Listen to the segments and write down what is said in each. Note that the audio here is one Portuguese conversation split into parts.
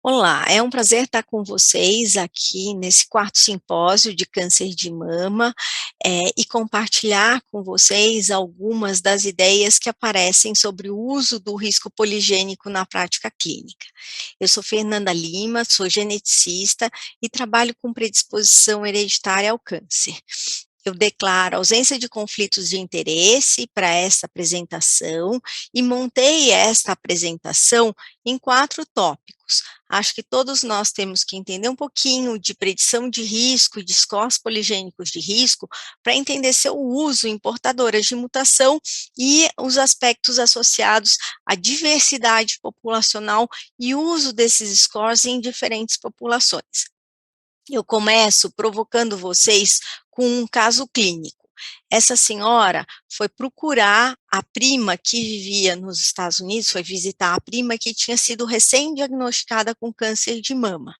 Olá, é um prazer estar com vocês aqui nesse quarto simpósio de câncer de mama, e compartilhar com vocês algumas das ideias que aparecem sobre o uso do risco poligênico na prática clínica. Eu sou Fernanda Lima, sou geneticista e trabalho com predisposição hereditária ao câncer. Eu declaro ausência de conflitos de interesse para essa apresentação e montei esta apresentação em 4 tópicos. Acho que todos nós temos que entender um pouquinho de predição de risco e de scores poligênicos de risco para entender seu uso em portadoras de mutação e os aspectos associados à diversidade populacional e uso desses scores em diferentes populações. Eu começo provocando vocês com um caso clínico. Essa senhora foi procurar a prima que vivia nos Estados Unidos, foi visitar a prima que tinha sido recém-diagnosticada com câncer de mama.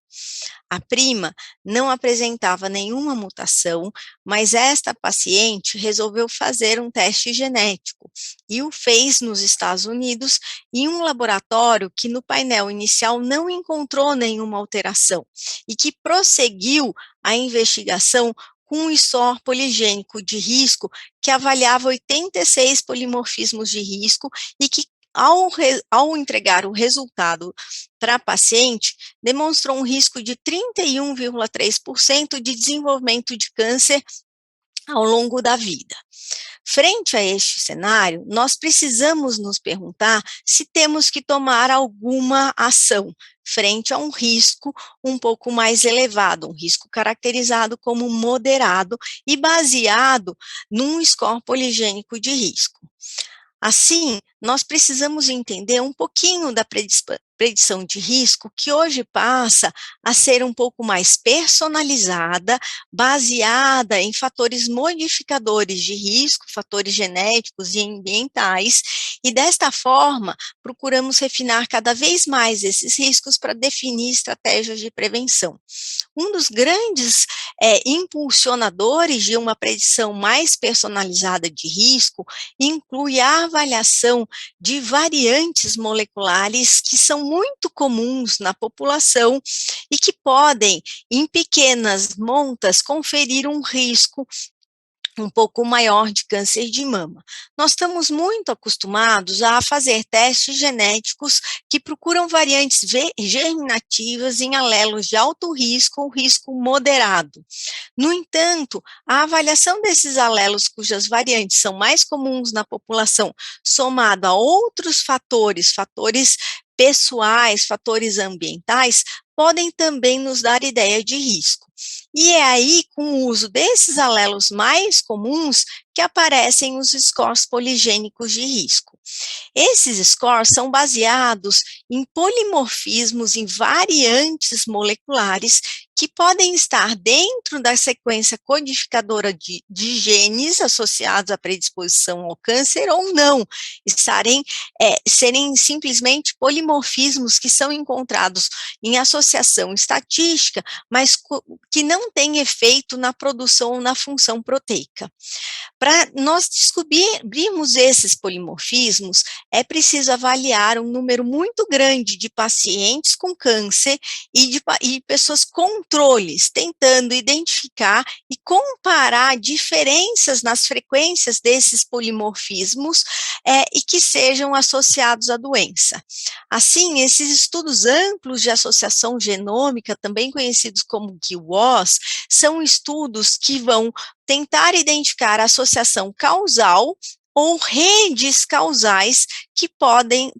A prima não apresentava nenhuma mutação, mas esta paciente resolveu fazer um teste genético e o fez nos Estados Unidos em um laboratório que no painel inicial não encontrou nenhuma alteração e que prosseguiu a investigação com um score poligênico de risco que avaliava 86 polimorfismos de risco e que ao entregar o resultado para a paciente, demonstrou um risco de 31,3% de desenvolvimento de câncer ao longo da vida. Frente a este cenário, nós precisamos nos perguntar se temos que tomar alguma ação frente a um risco um pouco mais elevado, um risco caracterizado como moderado e baseado num score poligênico de risco. Assim, nós precisamos entender um pouquinho da predição de risco, que hoje passa a ser um pouco mais personalizada, baseada em fatores modificadores de risco, fatores genéticos e ambientais, e desta forma, procuramos refinar cada vez mais esses riscos para definir estratégias de prevenção. Um dos grandes impulsionadores de uma predição mais personalizada de risco inclui a avaliação de variantes moleculares que são muito comuns na população e que podem, em pequenas montas, conferir um risco um pouco maior de câncer de mama. Nós estamos muito acostumados a fazer testes genéticos que procuram variantes germinativas em alelos de alto risco ou risco moderado. No entanto, a avaliação desses alelos cujas variantes são mais comuns na população, somado a outros fatores, fatores pessoais, fatores ambientais, podem também nos dar ideia de risco. E é aí, com o uso desses alelos mais comuns, que aparecem os scores poligênicos de risco. Esses scores são baseados em polimorfismos em variantes moleculares que podem estar dentro da sequência codificadora de genes associados à predisposição ao câncer ou não, serem simplesmente polimorfismos que são encontrados em associação estatística, mas que não têm efeito na produção ou na função proteica. Para nós descobrirmos esses polimorfismos, é preciso avaliar um número muito grande de pacientes com câncer e pessoas controles, tentando identificar e comparar diferenças nas frequências desses polimorfismos e que sejam associados à doença. Assim, esses estudos amplos de associação genômica, também conhecidos como GWAS, são estudos que vão tentar identificar a associação causal ou redes causais que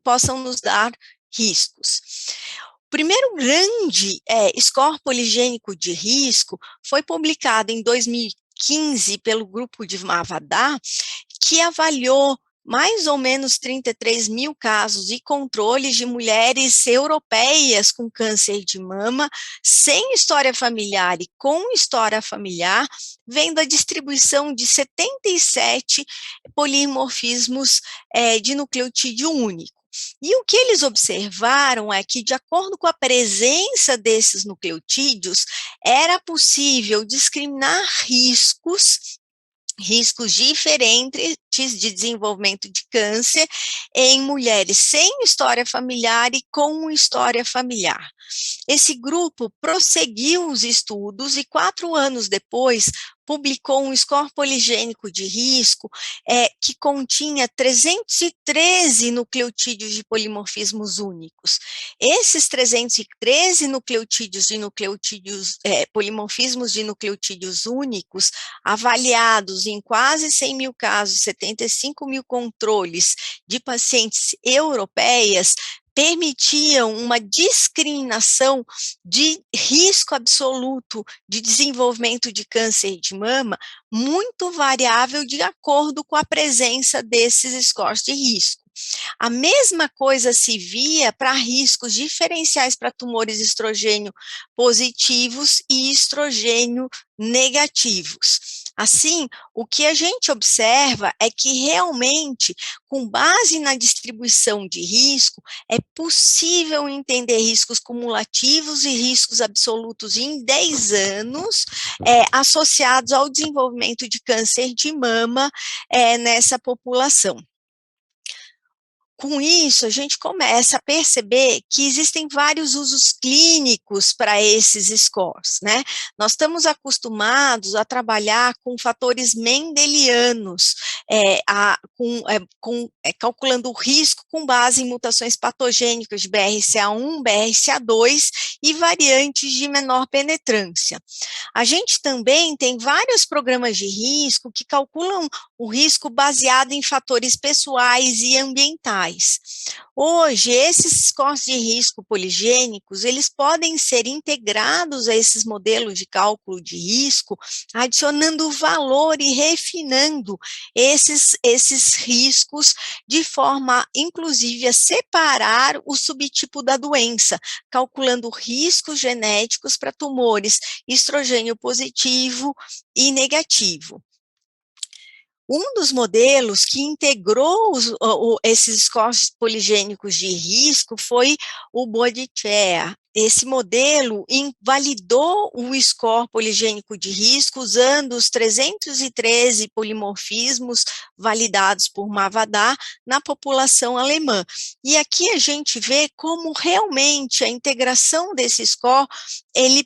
possam nos dar riscos. O primeiro grande score poligênico de risco foi publicado em 2015 pelo grupo de Mavadar, que avaliou mais ou menos 33 mil casos e controles de mulheres europeias com câncer de mama, sem história familiar e com história familiar, vendo a distribuição de 77 polimorfismos de nucleotídeo único. E o que eles observaram é que, de acordo com a presença desses nucleotídeos, era possível discriminar riscos de desenvolvimento de câncer em mulheres sem história familiar e com história familiar. Esse grupo prosseguiu os estudos e 4 anos depois publicou um score poligênico de risco que continha 313 nucleotídeos de polimorfismos únicos. Esses 313 polimorfismos de nucleotídeos únicos, avaliados em quase 100 mil casos, 75 mil controles de pacientes europeias, permitiam uma discriminação de risco absoluto de desenvolvimento de câncer de mama muito variável de acordo com a presença desses scores de risco. A mesma coisa se via para riscos diferenciais para tumores estrogênio positivos e estrogênio negativos. Assim, o que a gente observa é que realmente, com base na distribuição de risco, é possível entender riscos cumulativos e riscos absolutos em 10 anos, associados ao desenvolvimento de câncer de mama nessa população. Com isso, a gente começa a perceber que existem vários usos clínicos para esses scores, né? Nós estamos acostumados a trabalhar com fatores mendelianos, calculando o risco com base em mutações patogênicas de BRCA1, BRCA2 e variantes de menor penetrância. A gente também tem vários programas de risco que calculam o risco baseado em fatores pessoais e ambientais. Hoje, esses scores de risco poligênicos, eles podem ser integrados a esses modelos de cálculo de risco, adicionando valor e refinando esses riscos de forma, inclusive, a separar o subtipo da doença, calculando riscos genéticos para tumores estrogênio positivo e negativo. Um dos modelos que integrou esses scores poligênicos de risco foi o Bodicea. Esse modelo invalidou o score poligênico de risco usando os 313 polimorfismos validados por Mavadar na população alemã. E aqui a gente vê como realmente a integração desse score, ele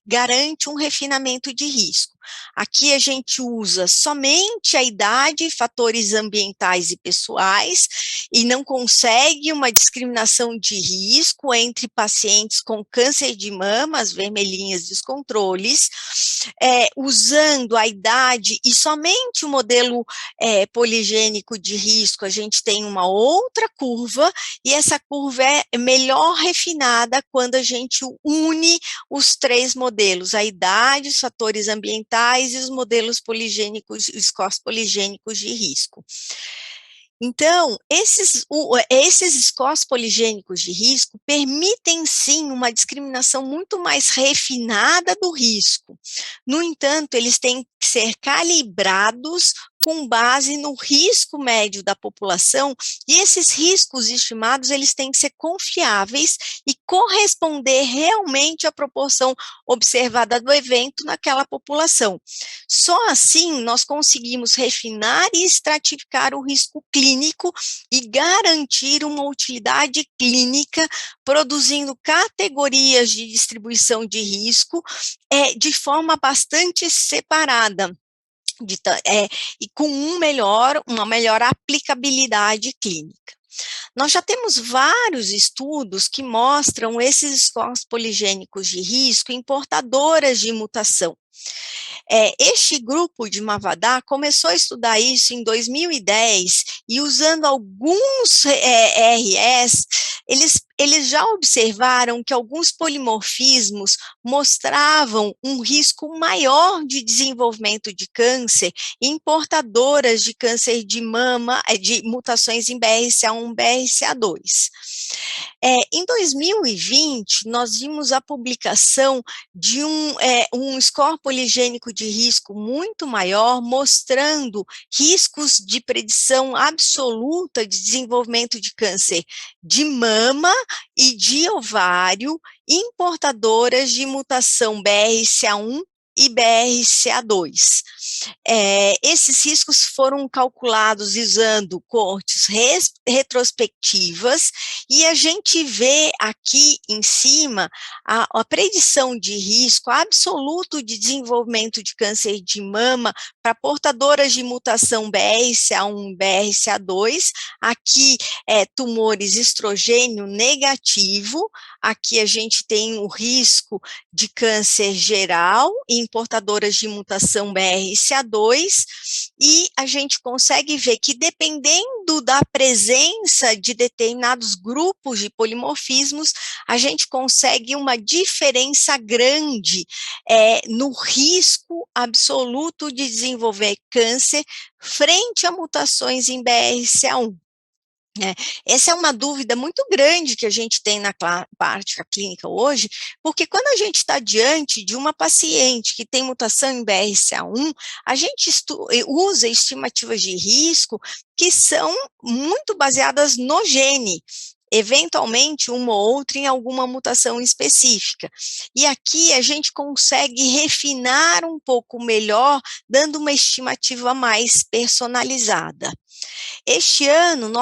garante um refinamento de risco. Aqui a gente usa somente a idade, fatores ambientais e pessoais, e não consegue uma discriminação de risco entre pacientes com câncer de mama, as vermelhinhas dos controles, usando a idade e somente o modelo poligênico de risco, a gente tem uma outra curva, e essa curva é melhor refinada quando a gente une os 3 modelos, a idade, os fatores ambientais e os modelos poligênicos, os scores poligênicos de risco. Então, esses scores poligênicos de risco permitem, sim, uma discriminação muito mais refinada do risco. No entanto, eles têm que ser calibrados com base no risco médio da população, e esses riscos estimados, eles têm que ser confiáveis e corresponder realmente à proporção observada do evento naquela população. Só assim nós conseguimos refinar e estratificar o risco clínico e garantir uma utilidade clínica, produzindo categorias de distribuição de risco de forma bastante separada. E com uma melhor aplicabilidade clínica. Nós já temos vários estudos que mostram esses scores poligênicos de risco em portadoras de mutação. Este grupo de Mavadar começou a estudar isso em 2010 e usando alguns RS, eles já observaram que alguns polimorfismos mostravam um risco maior de desenvolvimento de câncer em portadoras de câncer de mama, de mutações em BRCA1, BRCA2. Em 2020, nós vimos a publicação de um score poligênico de risco muito maior, mostrando riscos de predição absoluta de desenvolvimento de câncer de mama e de ovário em portadoras de mutação BRCA1 e BRCA2. Esses riscos foram calculados usando coortes retrospectivas, e a gente vê aqui em cima a predição de risco absoluto de desenvolvimento de câncer de mama para portadoras de mutação BRCA1, BRCA2, aqui tumores estrogênio negativo, aqui a gente tem o risco de câncer geral em portadoras de mutação BRCA2, e a gente consegue ver que dependendo da presença de determinados grupos de polimorfismos, a gente consegue uma diferença grande no risco absoluto de desenvolver câncer frente a mutações em BRCA1. Essa é uma dúvida muito grande que a gente tem na prática clínica hoje, porque quando a gente está diante de uma paciente que tem mutação em BRCA1, a gente usa estimativas de risco que são muito baseadas no gene, eventualmente uma ou outra em alguma mutação específica. E aqui a gente consegue refinar um pouco melhor, dando uma estimativa mais personalizada. Este ano,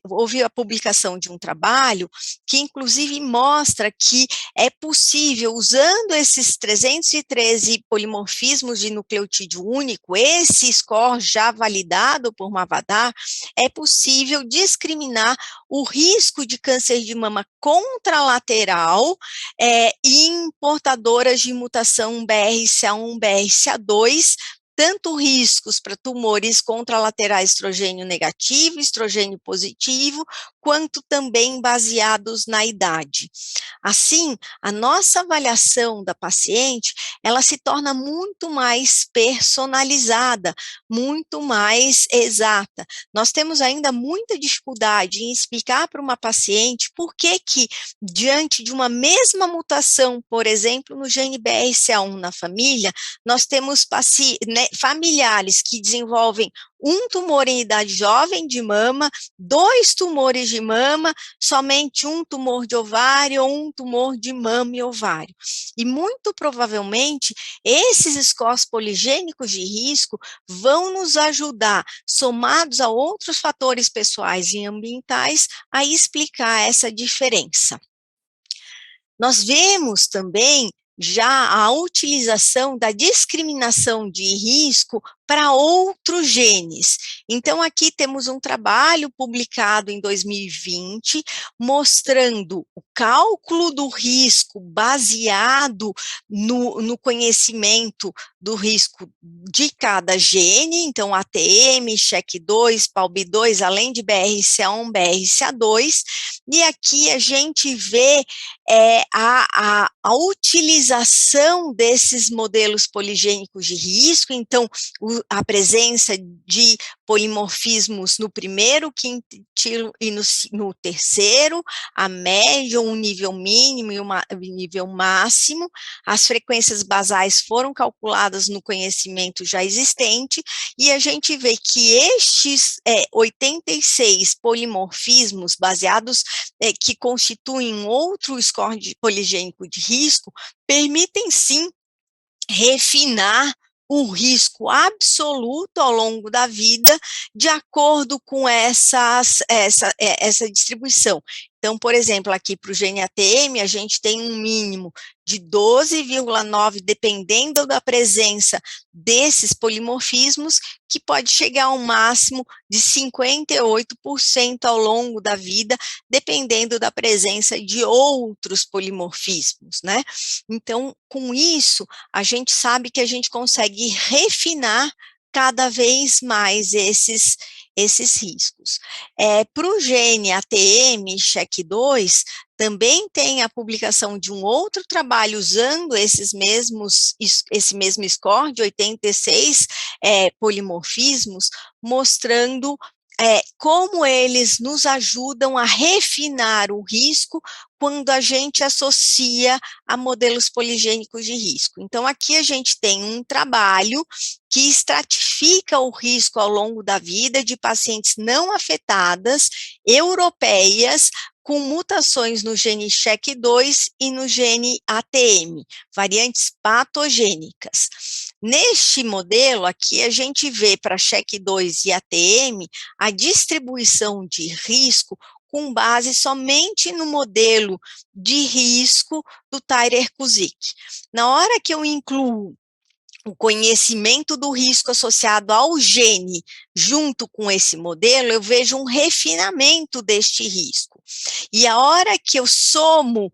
houve a publicação de um trabalho que, inclusive, mostra que é possível, usando esses 313 polimorfismos de nucleotídeo único, esse score já validado por Mavadar, é possível discriminar o risco de câncer de mama contralateral em portadoras de mutação BRCA1, BRCA2, tanto riscos para tumores contralaterais estrogênio negativo, estrogênio positivo, quanto também baseados na idade. Assim, a nossa avaliação da paciente, ela se torna muito mais personalizada, muito mais exata. Nós temos ainda muita dificuldade em explicar para uma paciente por que diante de uma mesma mutação, por exemplo, no gene BRCA1 na família, nós temos familiares que desenvolvem um tumor em idade jovem de mama, 2 tumores de mama, somente um tumor de ovário ou um tumor de mama e ovário. E muito provavelmente esses scores poligênicos de risco vão nos ajudar, somados a outros fatores pessoais e ambientais, a explicar essa diferença. Nós vemos também já a utilização da discriminação de risco para outros genes. Então, aqui temos um trabalho publicado em 2020, mostrando o cálculo do risco baseado no conhecimento do risco de cada gene, então ATM, CHEK2, PALB2, além de BRCA1, BRCA2, e aqui a gente vê a utilização desses modelos poligênicos de risco, então a presença de polimorfismos no primeiro quintil e no terceiro, a média, um nível mínimo e um nível máximo. As frequências basais foram calculadas no conhecimento já existente, e a gente vê que estes 86 polimorfismos baseados, que constituem um outro score poligênico de risco, permitem sim refinar o risco absoluto ao longo da vida, de acordo com essa distribuição. Então, por exemplo, aqui para o gene ATM, a gente tem um mínimo de 12,9, dependendo da presença desses polimorfismos, que pode chegar a um máximo de 58% ao longo da vida, dependendo da presença de outros polimorfismos, né? Então, com isso, a gente sabe que a gente consegue refinar cada vez mais esses riscos. Para o gene ATM, CHEK2, também tem a publicação de um outro trabalho usando esse mesmo score de 86 polimorfismos, mostrando como eles nos ajudam a refinar o risco quando a gente associa a modelos poligênicos de risco. Então, aqui a gente tem um trabalho que estratifica o risco ao longo da vida de pacientes não afetadas, europeias, com mutações no gene CHEK2 e no gene ATM, variantes patogênicas. Neste modelo aqui, a gente vê para CHEC2 e ATM a distribuição de risco com base somente no modelo de risco do Tyrer-Cuzick. Na hora que eu incluo o conhecimento do risco associado ao gene junto com esse modelo, eu vejo um refinamento deste risco. E a hora que eu somo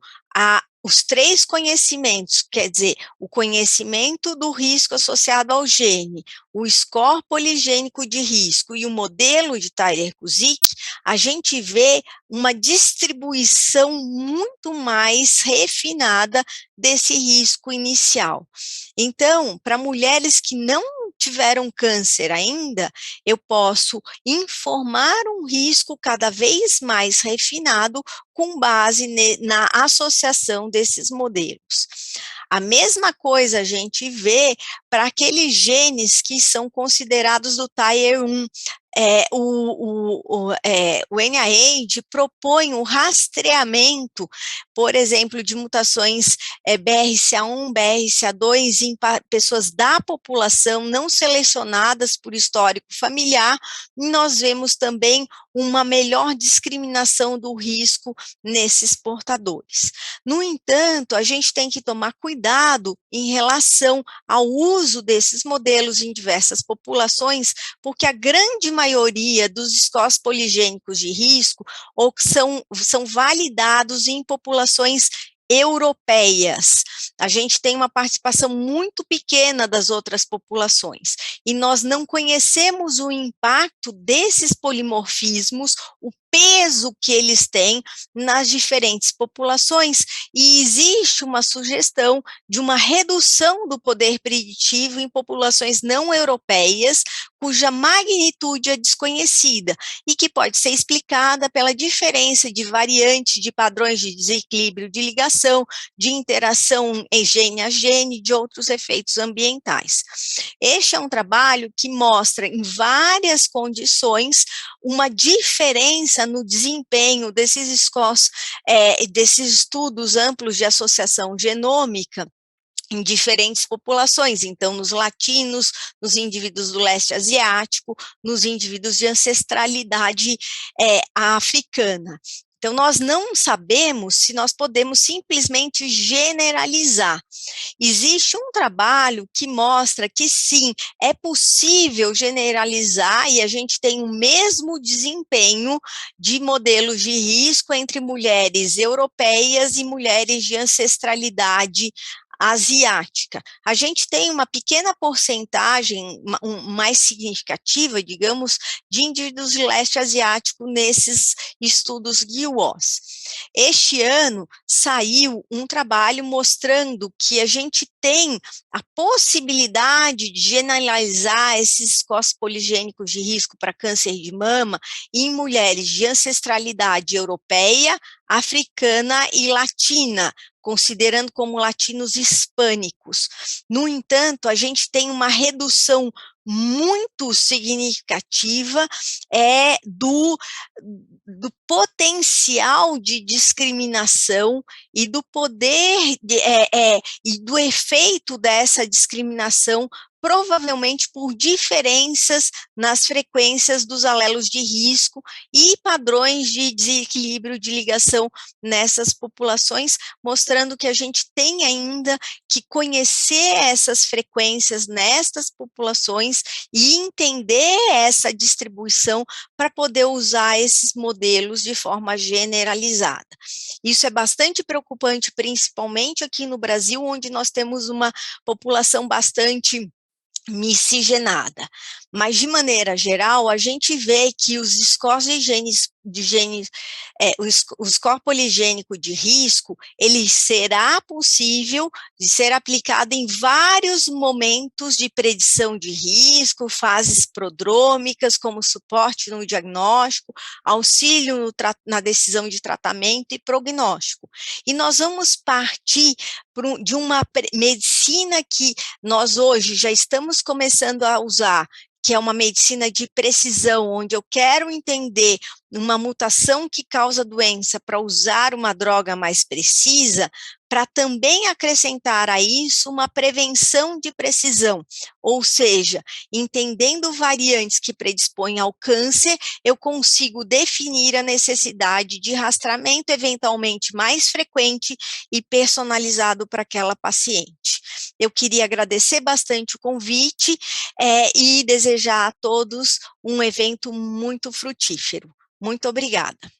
os três conhecimentos, quer dizer, o conhecimento do risco associado ao gene, o score poligênico de risco e o modelo de Tyrer-Cuzick, a gente vê uma distribuição muito mais refinada desse risco inicial. Então, para mulheres que não tiveram câncer ainda, eu posso informar um risco cada vez mais refinado com base na associação desses modelos. A mesma coisa a gente vê para aqueles genes que são considerados do Tier 1. O NIH propõe o rastreamento, por exemplo, de mutações BRCA1, BRCA2 em pessoas da população não selecionadas por histórico familiar, e nós vemos também uma melhor discriminação do risco nesses portadores. No entanto, a gente tem que tomar cuidado em relação ao uso desses modelos em diversas populações, porque a grande maioria dos scores poligênicos de risco são validados em populações europeias. A gente tem uma participação muito pequena das outras populações, e nós não conhecemos o impacto desses polimorfismos, o peso que eles têm nas diferentes populações, e existe uma sugestão de uma redução do poder preditivo em populações não europeias, cuja magnitude é desconhecida, e que pode ser explicada pela diferença de variantes de padrões de desequilíbrio de ligação, de interação em gene a gene, de outros efeitos ambientais. Este é um trabalho que mostra em várias condições uma diferença no desempenho desses scores, desses estudos amplos de associação genômica em diferentes populações, então nos latinos, nos indivíduos do leste asiático, nos indivíduos de ancestralidade africana. Então, nós não sabemos se nós podemos simplesmente generalizar. Existe um trabalho que mostra que sim, é possível generalizar e a gente tem o mesmo desempenho de modelos de risco entre mulheres europeias e mulheres de ancestralidade asiática. A gente tem uma pequena porcentagem, mais significativa, digamos, de indivíduos de leste asiático nesses estudos GWAS. Este ano saiu um trabalho mostrando que a gente tem a possibilidade de generalizar esses scores poligênicos de risco para câncer de mama em mulheres de ancestralidade europeia, africana e latina, considerando como latinos hispânicos. No entanto, a gente tem uma redução muito significativa do potencial de discriminação e do poder e do efeito dessa discriminação, provavelmente por diferenças nas frequências dos alelos de risco e padrões de desequilíbrio de ligação nessas populações, mostrando que a gente tem ainda que conhecer essas frequências nestas populações e entender essa distribuição para poder usar esses modelos de forma generalizada. Isso é bastante preocupante, principalmente aqui no Brasil, onde nós temos uma população bastante miscigenada, mas de maneira geral a gente vê que os scores o score poligênico de risco, ele será possível de ser aplicado em vários momentos de predição de risco, fases prodrômicas, como suporte no diagnóstico, auxílio na decisão de tratamento e prognóstico. E nós vamos partir de uma medicina que nós hoje já estamos começando a usar, que é uma medicina de precisão, onde eu quero entender uma mutação que causa doença para usar uma droga mais precisa, para também acrescentar a isso uma prevenção de precisão, ou seja, entendendo variantes que predispõem ao câncer, eu consigo definir a necessidade de rastreamento eventualmente mais frequente e personalizado para aquela paciente. Eu queria agradecer bastante o convite, e desejar a todos um evento muito frutífero. Muito obrigada.